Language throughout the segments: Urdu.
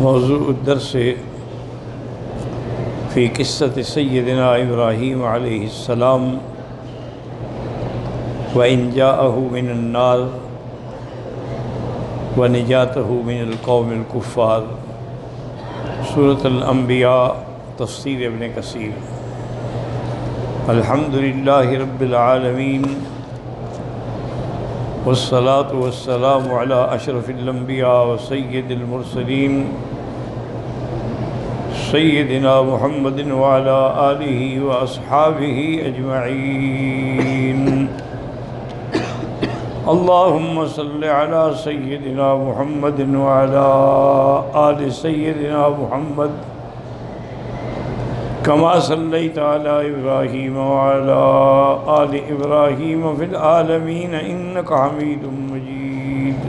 موضوع الدرس في قصة سيدنا إبراهيم عليه السلام وإن جاءه من النار ونجاته من القوم الكفار. سورة الانبیاء، تفسیر ابن کثیر. الحمد للہ رب العالمین والصلاة والسلام على اشرف الانبیاء وسید المرسلین سیدنا محمد وعلى آلہ واصحابہ اجمعین. اللہم صل علی سیدنا محمد وعلى آل سیدنا محمد كما صليت على إبراهيم وعلى آل إبراهيم في العالمين إنك حميد مجيد.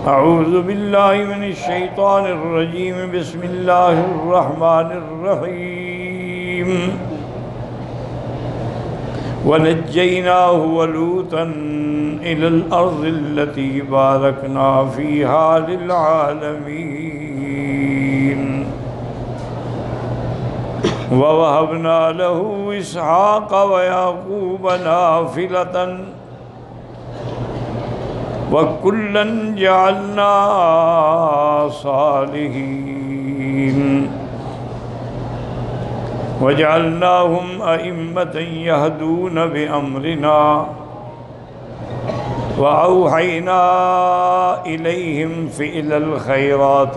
أعوذ بالله من الشيطان الرجيم. بسم الله الرحمن الرحيم. ونجيناه ولوطا إلى الأرض التي باركنا فيها للعالمين ووهبنا له إسحاق ويعقوب نافلة وكلا جعلنا صالحين وجعلناهم أئمة يهدون بأمرنا وأوحينا إليهم فعل الخيرات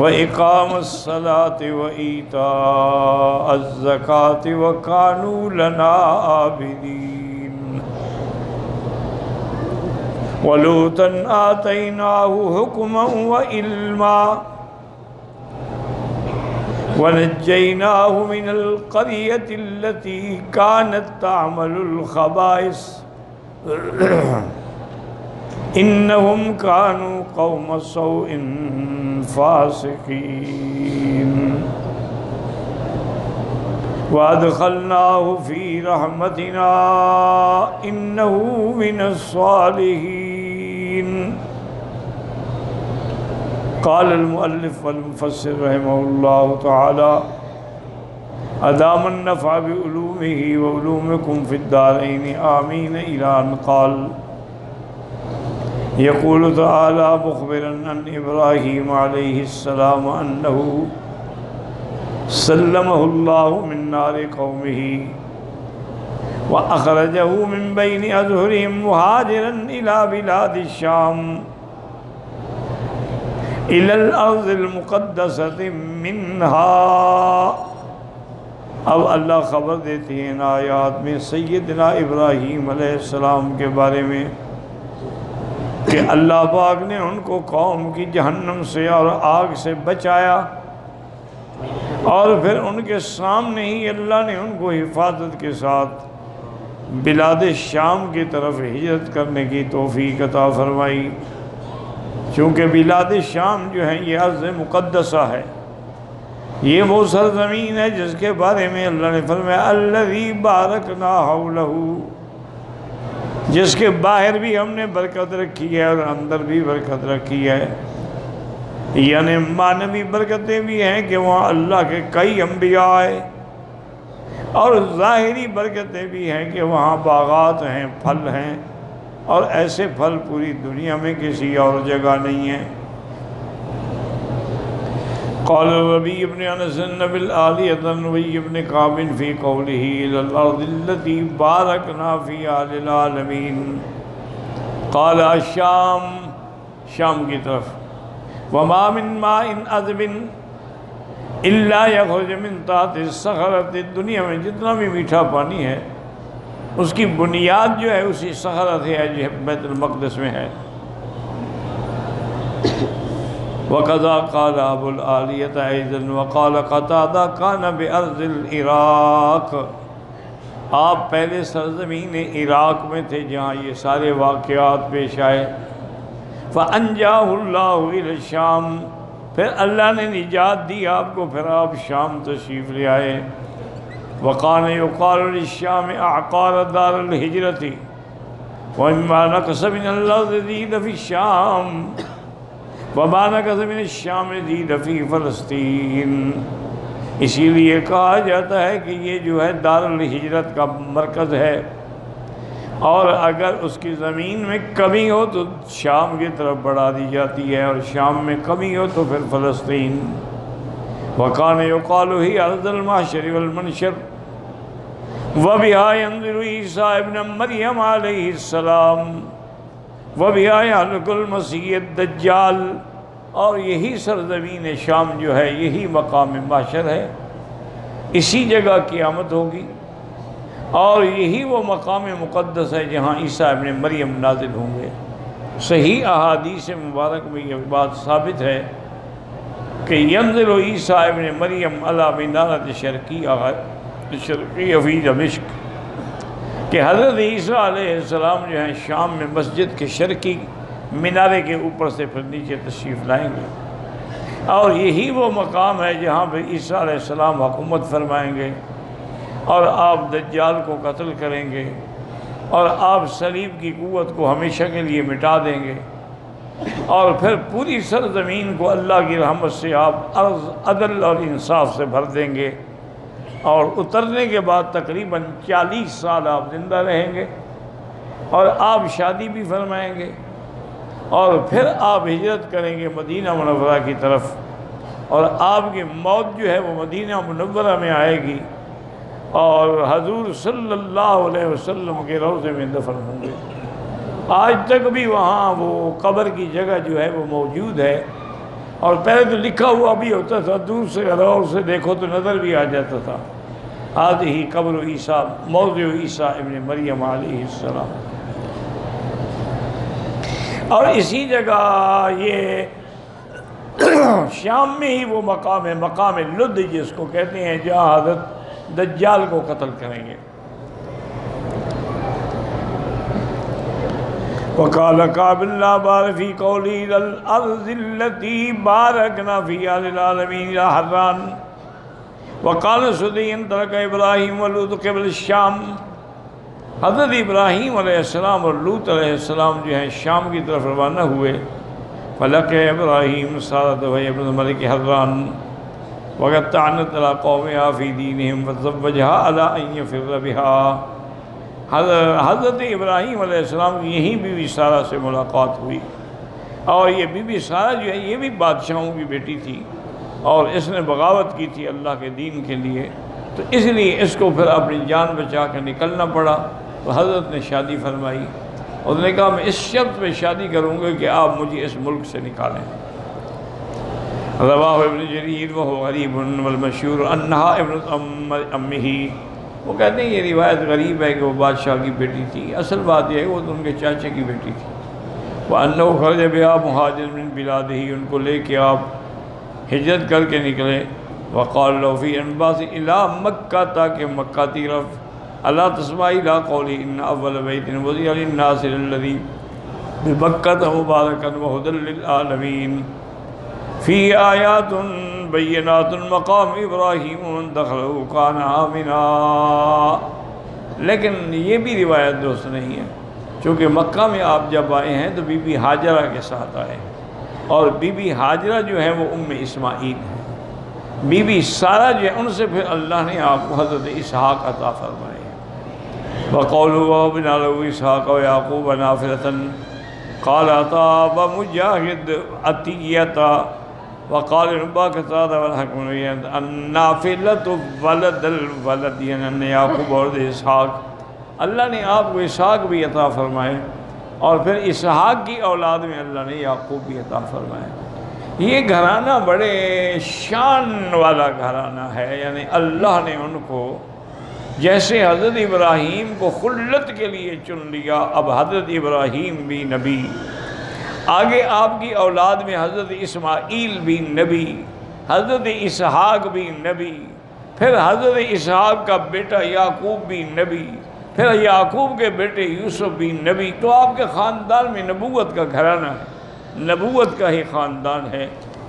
وإقام الصلاة وإيتاء الزكاة وكانوا لنا عابدين. ولوطا آتيناه حكما وعلما ونجيناه من القرية التي كانت تعمل الخبائث إنهم كانوا قوم سوء فاسقين. وأدخلناه في رحمتنا إنه من الصالحين. قال المؤلف والمفسر رحمه الله تعالى أدام النفع بعلومه وعلومكم في الدارين آمين. إلى أن قال يقول تعالى مخبرا عن إبراهيم عليه السلام أنه سلمه الله من نار قومه وأخرجه من بين أظهرهم مهاجرا إلى بلاد الشام إلى الأرض المقدسة منها. اب اللہ خبر دیتی ہیں ان آیات میں سیدنا ابراہیم علیہ السلام کے بارے میں کہ اللہ پاک نے ان کو قوم کی جہنم سے اور آگ سے بچایا، اور پھر ان کے سامنے ہی اللہ نے ان کو حفاظت کے ساتھ بلاد شام کی طرف ہجرت کرنے کی توفیق عطا فرمائی. چونکہ بلاد شام جو ہے یہ ارض مقدسہ ہے، یہ وہ سرزمین ہے جس کے بارے میں اللہ نے فرمایا الذی بارکنا حولہ، جس کے باہر بھی ہم نے برکت رکھی ہے اور اندر بھی برکت رکھی ہے. یعنی معنوی برکتیں بھی ہیں کہ وہاں اللہ کے کئی انبیاء آئے، اور ظاہری برکتیں بھی ہیں کہ وہاں باغات ہیں، پھل ہیں، اور ایسے پھل پوری دنیا میں کسی اور جگہ نہیں ہیں. قال ربی ابن انس بالآلیۃ نبی ابن کعب فی قولہ الی الارض التي بارکنا فیہا للعالمین. قال الشام، شام کی طرف. وما من ماء عذب الا یخرج من تحت الصخرۃ. دنیا میں جتنا بھی میٹھا پانی ہے اس کی بنیاد جو ہے اسی صخرت ہے جو بیت المقدس میں ہے. وَقَذَا قَالَ أَبُو الْعَالِيَةَ أَيْضًا وَقَالَ قَتَادَةُ كَانَ بِأَرْضِ الْعِرَاقِ. آپ پہلے سرزمین عراق میں تھے جہاں یہ سارے واقعات پیش آئے. فَأَنْجَاهُ اللَّهُ إِلَى الشَّامِ، پھر اللہ نے نجات دی آپ کو، پھر آپ شام تشریف لے آئے. وَقَانَ يُقَالُ لِلشَّامِ أَعْقَارَ دَارِ الْحِجْرَةِ، وَمِمَّا نَقَصَ مِنَ الْأَرْضِ زِيدَ فِي الشَّامِ وَمَا نَقَصَ مِنَ الشَّامِ زِيدَ فِي فلسطین۔ اسی لیے کہا جاتا ہے کہ یہ جو ہے دار الہجرت کا مرکز ہے، اور اگر اس کی زمین میں کمی ہو تو شام کی طرف بڑھا دی جاتی ہے، اور شام میں کمی ہو تو پھر فلسطین۔ وَكَانَ يُقَالُ هِيَ أَرْضُ الْمَحْشَرِ وَالْمَنْشَرِ وَبِهَا يَنزِلُ عِيسَىٰ ابْنُ مَرْيَمَ عَلَيْهِ السَّلَامُ وَبِهَا يَهْلِكُ الْمَسِيحُ الدَّجَّالُ۔ اور یہی سرزمین شام جو ہے یہی مقام محشر ہے، اسی جگہ قیامت ہوگی، اور یہی وہ مقام مقدس ہے جہاں عیسیٰ ابن مریم نازل ہوں گے۔ صحیح احادیث مبارک میں یہ بات ثابت ہے کہ ینزل عیسیٰ ابن مریم علی منارۃ شرقیہ فی دمشق، کہ حضرت عیسیٰ علیہ السلام جو ہیں شام میں مسجد کے شرقی مینارے کے اوپر سے پھر نیچے تشریف لائیں گے، اور یہی وہ مقام ہے جہاں پہ عیسیٰ علیہ السلام حکومت فرمائیں گے، اور آپ دجال کو قتل کریں گے، اور آپ صلیب کی قوت کو ہمیشہ کے لیے مٹا دیں گے، اور پھر پوری سرزمین کو اللہ کی رحمت سے آپ عدل اور انصاف سے بھر دیں گے، اور اترنے کے بعد تقریباً 40 سال آپ زندہ رہیں گے، اور آپ شادی بھی فرمائیں گے، اور پھر آپ ہجرت کریں گے مدینہ منورہ کی طرف، اور آپ کی موت جو ہے وہ مدینہ منورہ میں آئے گی، اور حضور صلی اللہ علیہ وسلم کے روضے میں دفن ہوں گے۔ آج تک بھی وہاں وہ قبر کی جگہ جو ہے وہ موجود ہے، اور پہلے تو لکھا ہوا بھی ہوتا تھا، دور سے غور سے دیکھو تو نظر بھی آ جاتا تھا، آج ہی قبر عیسیٰ موضع عیسیٰ ابن مریم علیہ السلام۔ اور اسی جگہ یہ شام میں ہی وہ مقام ہے، مقام لد جس کو کہتے ہیں، جہاں حضرت دجال کو قتل کریں گے۔ وَقَالَ كَعْبٌ لَا بَارَ فِي قَوْلِهِ لِلْأَرْضِ الَّتِي بَارَكْنَا فِيهَا لِلْعَالَمِينَ إِلَى حَرَّانٍ وَقَالَ سُدَيٌّ تَرَكَ إِبْرَاهِيمُ وَلُوطٌ قِبْلَ الشَّامِ۔ حضرت ابراہیم علیہ السلام اور لوط علیہ السلام جو ہیں شام کی طرف روانہ ہوئے۔ فَلَقِيَ إِبْرَاهِيمُ سَارَةَ وَهِيَ ابْنَةُ مَلِكِ حَرَّانٍ وَقَدْ طَعَنَتْ عَلَىٰ قَوْمِهَا فِي دِينِهِمْ فَزَوَّجَهَا عَلَىٰ أَن يَفِرَّ بِهَا۔ حضرت ابراہیم علیہ السلام کی یہیں بی بی سارہ سے ملاقات ہوئی، اور یہ بی بی سارہ جو ہے یہ بھی بادشاہوں کی بیٹی تھی، اور اس نے بغاوت کی تھی اللہ کے دین کے لیے، تو اس لیے اس کو پھر اپنی جان بچا کر نکلنا پڑا، تو حضرت نے شادی فرمائی، اور نے کہا میں اس شرط پہ شادی کروں گا کہ آپ مجھے اس ملک سے نکالیں۔ رواہ ابن جریر وہو غریب والمشہور انہا ابن امہ۔ وہ کہتے ہیں یہ روایت غریب ہے کہ وہ بادشاہ کی بیٹی تھی، اصل بات یہ ہے وہ تو ان کے چاچے کی بیٹی تھی۔ وَأَنَّهُ خَرَجَ بِهَا مُهَاجِرٌ مِّن بِلَادِهِ، ان کو لے کے آپ ہجرت کر کے نکلے۔ وَقَالَ لَهُ فِي أَنْبَاسِ إِلَىٰ مَكَّةَ، تاکہ مکہ طرف، أَلَا تَسْمَعِ إِلَىٰ قَوْلِهِ إِنَّ أَوَّلَ بَيْتٍ وُضِعَ لِلنَّاسِ لَلَّذِي بِبَكَّةَ مُبَارَكًا وَهُدًى لِّلْعَالَمِينَ فِيهِ آيَاتٌ بینات مقام ابراہیم من دخلہ کان آمنا۔ لیکن یہ بھی روایت درست نہیں ہے، چونکہ مکہ میں آپ جب آئے ہیں تو بی بی ہاجرہ کے ساتھ آئے، اور بی بی ہاجرہ جو ہے وہ ام اسماعیل ہے، بی بی سارہ جو ہے ان سے پھر اللہ نے آپ کو حضرت اسحاق عطا فرمائے۔ وَقَوْلُهُ وَوَهَبْنَا لَهُ إِسْحَاقَ وَيَعْقُوبَ نَافِلَةً قَالَ عَطَاءَ وَمُجَاهِدٌ عَطِيَّةً وقال الباقطات والحکم النافلۃ ولد الولد، یعنی یعقوب اور اسحاق، اللہ نے آپ کو اسحاق بھی عطا فرمائے، اور پھر اسحاق کی اولاد میں اللہ نے یعقوب بھی عطا فرمائے۔ یہ گھرانہ بڑے شان والا گھرانہ ہے، یعنی اللہ نے ان کو جیسے حضرت ابراہیم کو خلت کے لیے چن لیا، اب حضرت ابراہیم بھی نبی، آگے آپ کی اولاد میں حضرت اسماعیل بھی نبی، حضرت اسحاق بھی نبی، پھر حضرت اسحاق کا بیٹا یعقوب بھی نبی، پھر یعقوب کے بیٹے یوسف بھی نبی، تو آپ کے خاندان میں نبوت کا گھرانہ ہے، نبوت کا ہی خاندان ہے،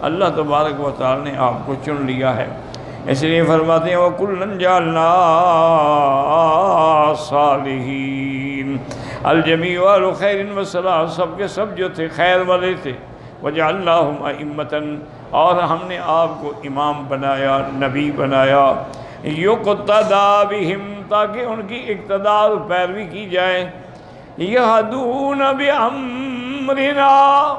اللہ تبارک و تعالی نے آپ کو چن لیا ہے۔ اس لیے فرماتے ہیں وَكُلًّا جَعَلْنَا صَالِحِينَ، الجمیع اہل خیر وصلاح، سب کے سب جو تھے خیر والے تھے، وَجَعَلْنَاهُمْ أَئِمَّةً، اور ہم نے آپ کو امام بنایا، نبی بنایا، یُقْتَدَىٰ بِهِمْ، تاکہ ان کی اقتداء اور پیروی کی جائے، یہدون بامرنا،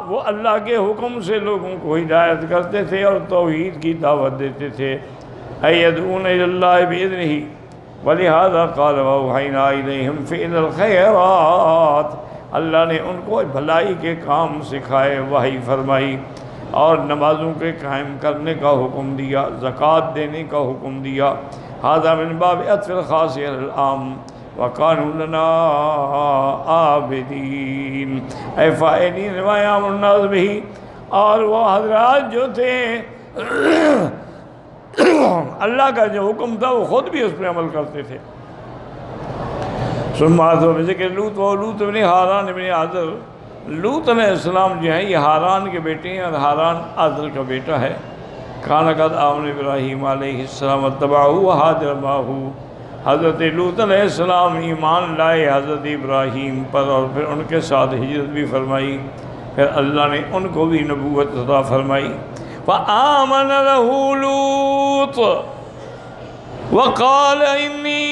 وہ اللہ کے حکم سے لوگوں کو ہدایت کرتے تھے اور توحید کی دعوت دیتے تھے، یدعون الی اللہ باذنہ، ولہذا قال واوحینا الیہم فعل الخیرات، اللہ نے ان کو بھلائی کے کام سکھائے، وحی فرمائی، اور نمازوں کے قائم کرنے کا حکم دیا، زکوٰۃ دینے کا حکم دیا، ھذا من باب عطف الخاص علی العام، وَقَالُوا لَنَا عَابِدِينَ، اے فاعلین ما یامر الناس بہ، اور وہ حضرات جو تھے اللہ کا جو حکم تھا وہ خود بھی اس پہ عمل کرتے تھے۔ سمات و ذکر لوط و لوط ابن ہاران ابن عازر، لوط علیہ السلام جو ہیں یہ ہاران کے بیٹے ہیں اور ہاران عازر کا بیٹا ہے۔ کان قد آمن ابراہیم علیہ السلام واتبعہ وہاجر معہ، حضرت لوط علیہ السلام ایمان لائے حضرت ابراہیم پر اور پھر ان کے ساتھ ہجرت بھی فرمائی، پھر اللہ نے ان کو بھی نبوت عطا فرمائی۔ فآمن لہ لوط وقال انی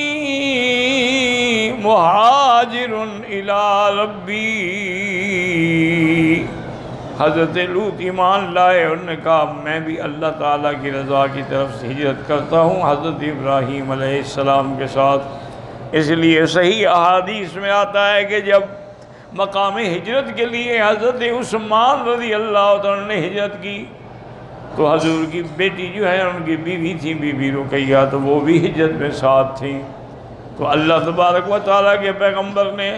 مہاجر الی ربی، حضرت لوط ایمان لائے، انہوں نے کہا میں بھی اللہ تعالیٰ کی رضا کی طرف سے ہجرت کرتا ہوں حضرت ابراہیم علیہ السلام کے ساتھ۔ اس لیے صحیح احادیث میں آتا ہے کہ جب مقام ہجرت کے لیے حضرت عثمان رضی اللہ عنہ نے ہجرت کی تو حضور کی بیٹی جو ہے ان کی بیوی تھی بی بی رقیہ، تو وہ بھی ہجرت میں ساتھ تھیں، تو اللہ تبارک و تعالیٰ کے پیغمبر نے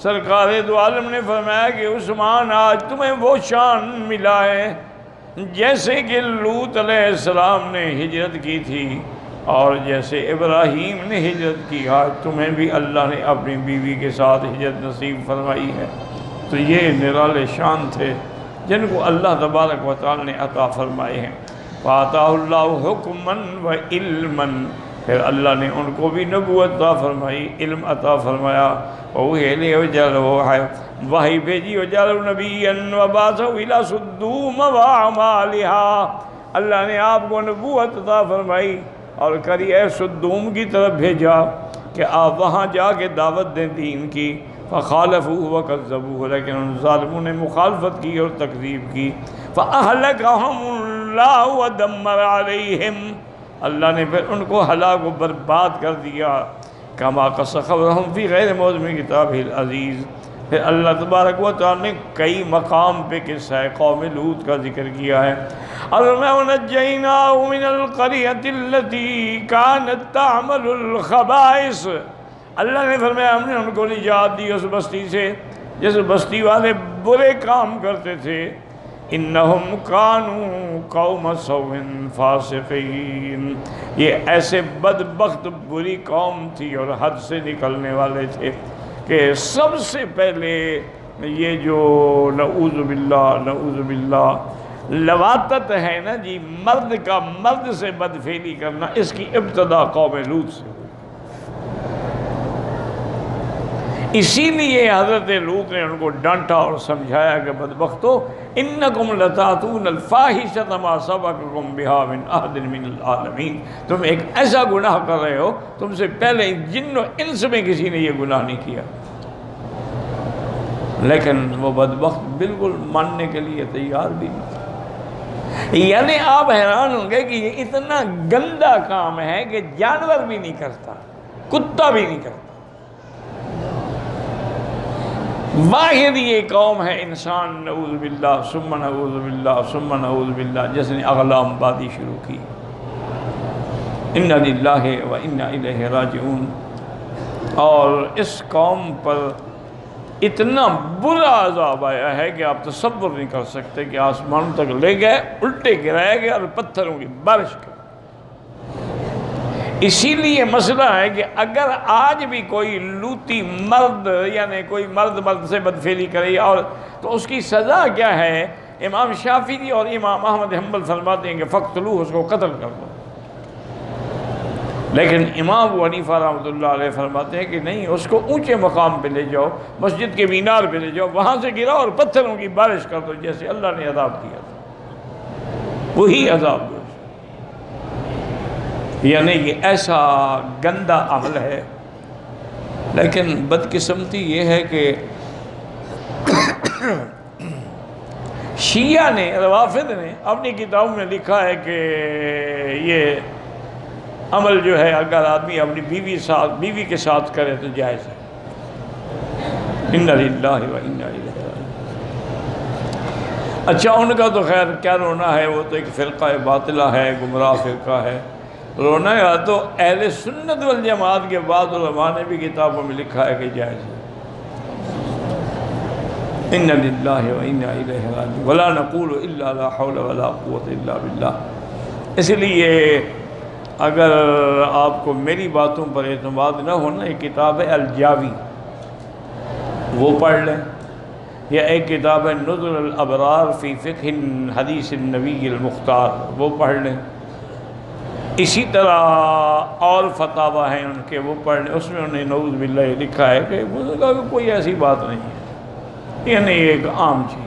سرکار دو عالم نے فرمایا کہ عثمان آج تمہیں وہ شان ملا ہے جیسے کہ لوط علیہ السلام نے ہجرت کی تھی، اور جیسے ابراہیم نے ہجرت کی، آج تمہیں بھی اللہ نے اپنی بیوی کے ساتھ ہجرت نصیب فرمائی ہے۔ تو یہ نرالے شان تھے جن کو اللہ تبارک و تعالیٰ نے عطا فرمائے ہیں۔ فَآتَاهُ اللَّهُ حُکْمًا وَعِلْمًا، پھر اللہ نے ان کو بھی نبوت عطا فرمائی، علم عطا فرمایا، وحی بھیجی، وَجَعَلَهُ نَبِيًّا وَبَعَثَهُ إِلَىٰ صُدُّومَ وَأَعْمَالِهَا، اللہ نے آپ کو نبوت عطا فرمائی اور قریہ صدوم کی طرف بھیجا کہ آپ وہاں جا کے دعوت دیں دین کی، فَخَالَفُوهُ وَكَذَّبُوهُ، لیکن ان ظالموں نے مخالفت کی اور تکذیب کی، فَأَهْلَكَهُمُ اللَّهُ وَدَمَّرَ عَلَيْهِمْ، اللہ نے پھر ان کو ہلاک و برباد کر دیا، كَمَا قَصَّ خَبْرَهُمْ فِي غَيْرِ مَوْضِعِ كِتَابِهِ الْعَزِيزِ، پھر اللہ تبارک و تعالیٰ نے کئی مقام پہ قصہ قوم لوط کا ذکر کیا ہے۔ وَنَجَّيْنَاهُ مِنَ الْقَرْيَةِ الَّتِي كَانَتْ تَعْمَلُ الْخَبَائِثَ، اللہ نے فرمایا ہم نے ان کو نجات دی اس بستی سے جس بستی والے برے کام کرتے تھے، انہم کانوا قوم سوء فاسقین، یہ ایسے بدبخت بری قوم تھی اور حد سے نکلنے والے تھے کہ سب سے پہلے یہ جو نعوذ باللہ لواطت ہے نا جی، مرد کا مرد سے بدفعلی کرنا، اس کی ابتدا قوم لوط سے ہوئی۔ اسی لیے حضرت لوط نے ان کو ڈانٹا اور سمجھایا کہ بدبختو انکم لتاتون الفاحشۃ ما سبقکم بہا من احد من العالمین، تم ایک ایسا گناہ کر رہے ہو تم سے پہلے جن و انس میں کسی نے یہ گناہ نہیں کیا، لیکن وہ بدبخت بالکل ماننے کے لیے تیار بھی نہیں تھا۔ یعنی آپ حیران ہوں گے کہ یہ اتنا گندا کام ہے کہ جانور بھی نہیں کرتا، کتا بھی نہیں کرتا، واحد یہ قوم ہے انسان، نعوذ باللہ ثم نعوذ باللہ ثم نعوذ باللہ، جس نے اغلام بازی شروع کی۔ انا للہ و انا الیہ راجعون، اور اس قوم پر اتنا برا عذاب آیا ہے کہ آپ تصور نہیں کر سکتے کہ آسمان تک لے گئے، الٹے گرائے گئے اور پتھروں کی بارش کر۔ اسی لیے مسئلہ ہے کہ اگر آج بھی کوئی لوطی مرد یعنی کوئی مرد سے بدفعلی کرے اور تو اس کی سزا کیا ہے؟ امام شافعی اور امام احمد حنبل فرماتے ہیں کہ فقتلوہ، اس کو قتل کر دو۔ لیکن امام ابو حنیفہ رحمۃ اللہ علیہ فرماتے ہیں کہ نہیں، اس کو اونچے مقام پہ لے جاؤ، مسجد کے مینار پہ لے جاؤ، وہاں سے گراؤ اور پتھروں کی بارش کر دو جیسے اللہ نے عذاب کیا تھا، وہی عذاب دو۔ یعنی یہ ایسا گندا عمل ہے۔ لیکن بدقسمتی یہ ہے کہ شیعہ نے، روافض نے اپنی کتابوں میں لکھا ہے کہ یہ عمل جو ہے اگر آدمی اپنی بیوی کے ساتھ کرے تو جائز ہے۔ اِنَّ لِلَّهِ وَإِنَّا إِلَيْهِ رَاجِعُونَ۔ اچھا، ان کا تو خیر کیا رونا ہے، وہ تو ایک فرقہ باطلہ ہے، گمراہ فرقہ ہے۔ رونا ہے تو اہل سنت والجماعت کے بعد علماء نے بھی کتابوں میں لکھا ہے کہ جائز ہے۔ اِنَّ لِلَّهِ وَإِنَّا إِلَيْهِ رَاجِعُونَ وَلَا نَقُولُ إِلَّا لَا حَوْلَ وَلَا قُوَّةَ إِلَّا بِاللَّهِ۔ اس لیے اگر آپ کو میری باتوں پر اعتماد نہ ہونا، ایک کتاب ہے الجاوی، وہ پڑھ لیں، یا ایک کتاب ہے نظر الابرار فی فقہ حدیث النبی المختار، وہ پڑھ لیں۔ اسی طرح اور فتاوی ہیں ان کے، وہ پڑھ لیں، اس میں انہیں نعوذ باللہ لکھا ہے کہ کوئی ایسی بات نہیں ہے، یعنی یہ ایک عام چیز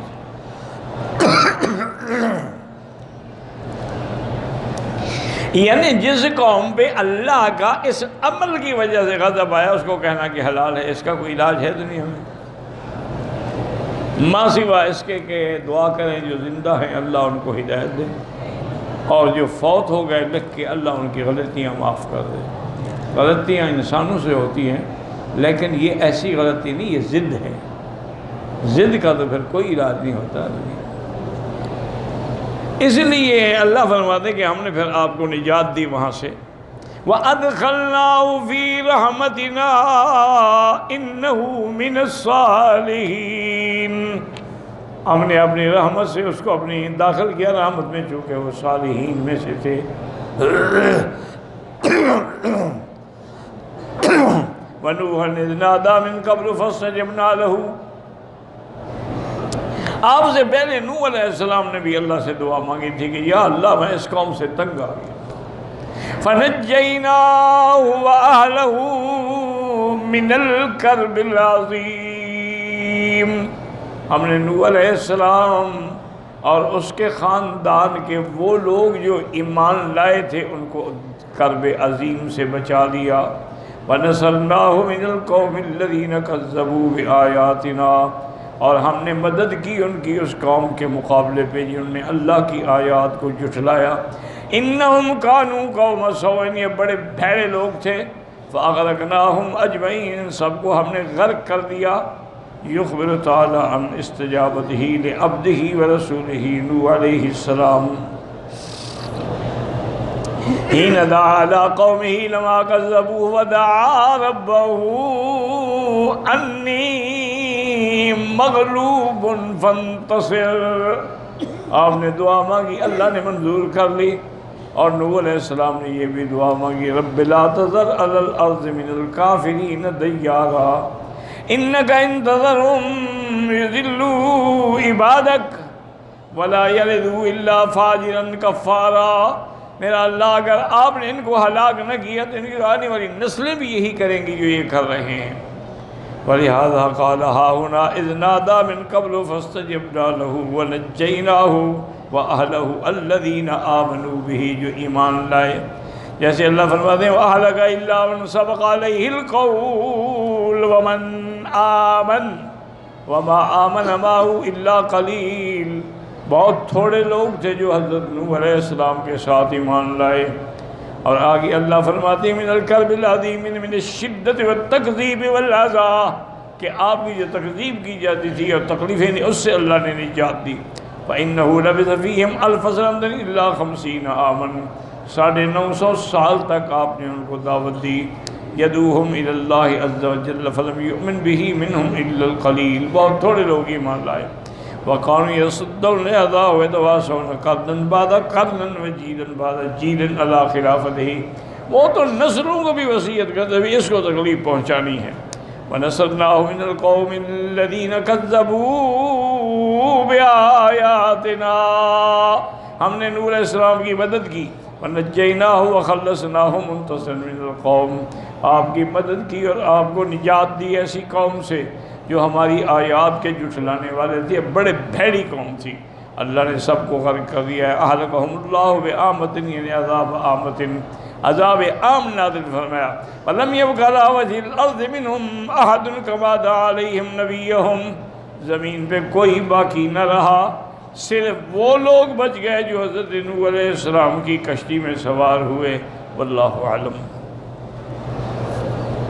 یعنی جس قوم پہ اللہ کا اس عمل کی وجہ سے غضب آیا، اس کو کہنا کہ حلال ہے، اس کا کوئی علاج ہے دنیا میں ماں سوا اس کے کہ دعا کریں جو زندہ ہیں اللہ ان کو ہدایت دے، اور جو فوت ہو گئے لکھ کے اللہ ان کی غلطیاں معاف کر دے۔ غلطیاں انسانوں سے ہوتی ہیں، لیکن یہ ایسی غلطی نہیں، یہ ضد ہے، ضد کا تو پھر کوئی علاج نہیں ہوتا۔ اس لیے اللہ فرماتے ہیں کہ ہم نے پھر آپ کو نجات دی وہاں سے، وَأَدْخَلْنَاهُ فِي رَحْمَتِنَا إِنَّهُ مِنَ الصَّالِحِينَ، ہم نے اپنی رحمت سے اس کو اپنی داخل کیا رحمت میں، چونکہ وہ صالحین میں سے تھے۔ وَنُوحًا إِذْ نَادَىٰ مِن قَبْلُ فَاسْتَجَبْنَا لَهُ، آپ سے پہلے نوح علیہ السلام نے بھی اللہ سے دعا مانگی تھی کہ یا اللہ میں اس قوم سے تنگ آ گیا، فَنَجَّيْنَاهُ وَأَهْلَهُ مِنَ الْكَرْبِ الْعَظِيمِ، ہم نے نوح علیہ السلام اور اس کے خاندان کے وہ لوگ جو ایمان لائے تھے ان کو کرب عظیم سے بچا لیا۔ وَنَصَرْنَاهُ مِنَ الْقَوْمِ الَّذِينَ كَذَّبُوا بِآيَاتِنَا، اور ہم نے مدد کی ان کی اس قوم کے مقابلے پہ جنہوں نے اللہ کی آیات کو جھٹلایا۔ انہم کانوا قوم سوء، یہ بڑے بھیڑے لوگ تھے۔ فاغرقناہم اجمعین، سب کو ہم نے غرق کر دیا۔ یخبر تعالی عن استجابتہ لعبدہ ورسولہ نوح علیہ السلام حین دعا علی قومہ لما کذبوہ ودعا ربہ انی مغلوب فانتصر، آپ نے دعا مانگی، اللہ نے منظور کر لی، اور نوح علیہ السلام نے یہ بھی دعا مانگی، رب لا تذر علی الارض من الکافرین دیارا انک ان تذرہم یضلوا عبادک ولا یلدوا الا فاجرا کفارا، میرا اللہ اگر آپ نے ان کو ہلاک نہ کیا تو ان کی آنے والی نسلیں بھی یہی کریں گی جو یہ کر رہے ہیں۔ وَلِهَذَا قَالَ هَاهُنَا إِذْ نَادَىٰ مِن قَبْلُ فَاسْتَجَبْنَا لَهُ وَنَجَّيْنَاهُ وَأَهْلَهُ الَّذِينَ آمَنُوا بِهِ، جو ایمان لائے۔ جیسے اللہ فرماتے ہیں وَأَهْلَكَ إِلَّا مَن سَبَقَ عَلَيْهِ الْقَوْلُ وَمَنْ آمَنَ وَمَا آمَنَ مَعَهُ إِلَّا قَلِيلٌ، بہت تھوڑے لوگ تھے جو حضرت نوح علیہ السلام کے ساتھ ایمان لائے۔ اور آگے اللہ فرماتے ہیں من الکرب العظیم من الشدت والتکذیب والعذا، کہ آپ کی جو تکذیب کی جاتی تھی اور تکلیفیں تھیں اس سے اللہ نے نجات دی۔ فَإِنَّهُ لَبِثَ فِيهِمْ أَلْفَ سَنَةٍ إِلَّا 50 عَامًا، 950 سال تک آپ نے ان کو دعوت دی۔ يَدْعُوهُمْ إِلَى اللَّهِ عَزَّ وَجَلَّ فَلَمْ يُؤْمِنْ بِهِ مِنْهُمْ إِلَّا الْقَلِيلُ، بہت تھوڑے لوگ ایمان لائے۔ وَقَالُوا يَصُدُّونَ الْأَعْدَاءَ وَيَتَوَاصَوْنَ قَرْنًا بَعْدَ قَرْنٍ وَجِيلًا بَعْدَ جِيلٍ عَلَىٰ خِلَافَتِهِ، وہ تو نسلوں کو بھی وصیت کرتے بھی اس کو تکلیف پہنچانی ہے۔ وَنَصَرْنَاهُ مِنَ الْقَوْمِ الَّذِينَ كَذَّبُوا بِآيَاتِنَا، ہم نے نوح علیہ السلام کی مدد کی وَنَجَّيْنَاهُ وَخَلَّصْنَاهُ مُنْتَصِرًا مِنَ الْقَوْمِ، آپ کی مدد کی اور آپ کو نجات دی ایسی قوم سے جو ہماری آیات کے جھٹلانے والے تھے، بڑے بھیڑی قوم تھی، اللہ نے سب کو غرق کر دیا ہے۔ اہلکہم اللہ بعامۃ، یعنی عذاب آمۃ، عذاب عام نازل فرمایا۔ وَلَمْ يَبْقَ عَلَىٰ وَجْهِ الْأَرْضِ مِنْهُمْ أَحَدٌ كَمَا دَعَا عَلَيْهِمْ نَبِيُّهُمْ، زمین پہ کوئی باقی نہ رہا، صرف وہ لوگ بچ گئے جو حضرت نوح علیہ السلام کی کشتی میں سوار ہوئے۔ واللہ اعلم۔